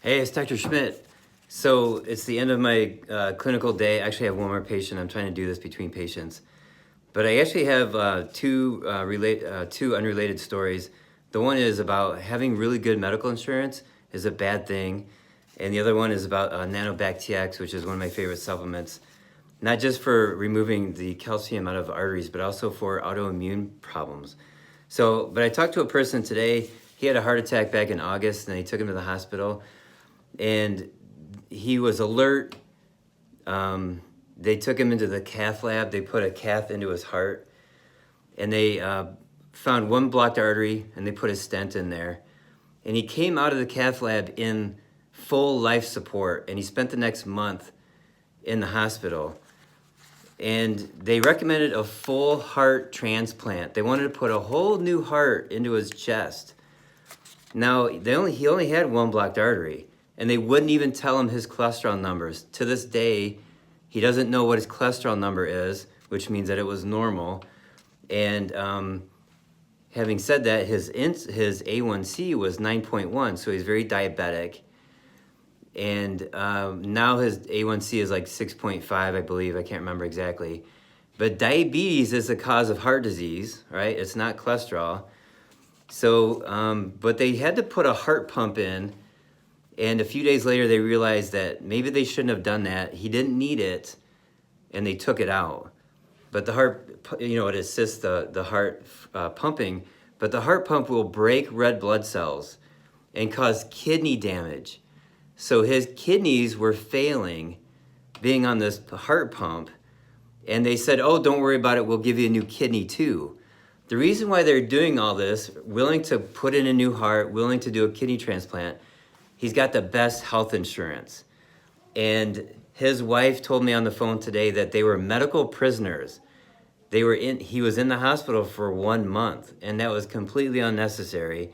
Hey, it's Dr. Schmidt. So it's the end of my clinical day. Actually, I have one more patient. I'm trying to do this between patients. But I actually have two unrelated stories. The one is about having really good medical insurance is a bad thing. And the other one is about Nanobactx, which is one of my favorite supplements. Not just for removing the calcium out of arteries, but also for autoimmune problems. But I talked to a person today. He had a heart attack back in August, and they took him to the hospital. And he was alert. They took him into the cath lab. They put a cath into his heart, and they found one blocked artery, and they put a stent in there. And he came out of the cath lab in full life support, and he spent the next month in the hospital. And they recommended a full heart transplant. They wanted to put a whole new heart into his chest. Now, he only had one blocked artery, and they wouldn't even tell him his cholesterol numbers. To this day, he doesn't know what his cholesterol number is, which means that it was normal. And having said that, his A1C was 9.1, so he's very diabetic. And now his A1C is like 6.5, I believe. I can't remember exactly. But diabetes is the cause of heart disease, right? It's not cholesterol. So, but they had to put a heart pump in. And a few days later, they realized that maybe they shouldn't have done that. He didn't need it, and they took it out. But the heart, it assists the heart pumping. But the heart pump will break red blood cells and cause kidney damage. So his kidneys were failing being on this heart pump. And they said, oh, don't worry about it. We'll give you a new kidney too. The reason why they're doing all this, willing to put in a new heart, willing to do a kidney transplant, he's got the best health insurance. And his wife told me on the phone today that they were medical prisoners. He was in the hospital for 1 month, and that was completely unnecessary.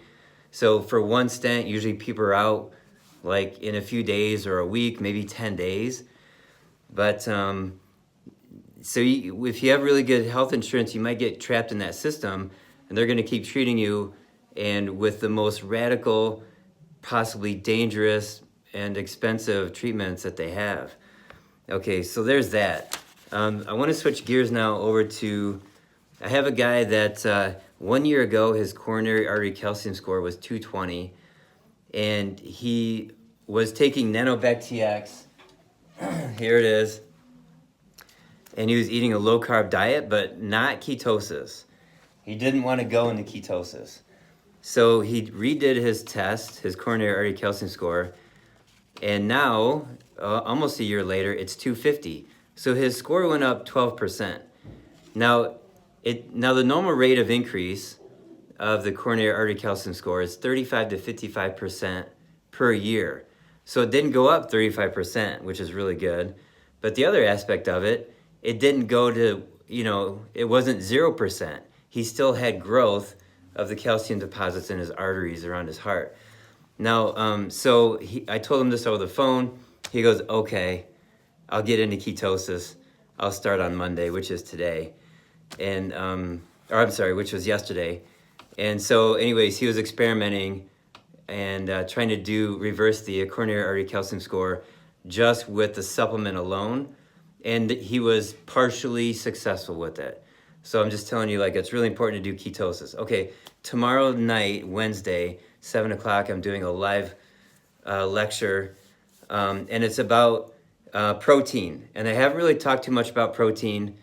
So for one stent, usually people are out like in a few days or a week, maybe 10 days. But if you have really good health insurance, you might get trapped in that system, and they're going to keep treating you and with the most radical, possibly dangerous and expensive treatments that they have. Okay, so there's that. I want to switch gears now over to, I have a guy that 1 year ago, his coronary artery calcium score was 220, and he was taking Nanobactx. Here it is. And he was eating a low-carb diet, but not ketosis. He didn't want to go into ketosis. So he redid his test, his coronary artery calcium score, and now, almost a year later, it's 250. So his score went up 12%. Now the normal rate of increase of the coronary artery calcium score is 35 to 55% per year. So it didn't go up 35%, which is really good. But the other aspect of it, it didn't go to, it wasn't 0%. He still had growth of the calcium deposits in his arteries around his heart. Now, I told him this over the phone. He goes, okay, I'll get into ketosis. I'll start on Monday, which is today. Which was yesterday. And so anyways, he was experimenting and trying to reverse the coronary artery calcium score just with the supplement alone. And he was partially successful with it. So I'm just telling you, it's really important to do ketosis. Okay, tomorrow night, Wednesday, 7 o'clock, I'm doing a live lecture. And it's about protein. And I haven't really talked too much about protein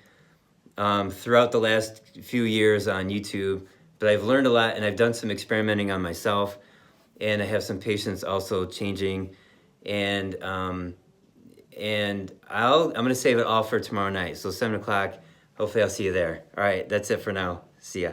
throughout the last few years on YouTube. But I've learned a lot, and I've done some experimenting on myself. And I have some patients also changing. And I'm going to save it all for tomorrow night. So 7 o'clock, hopefully I'll see you there. All right, that's it for now. See ya.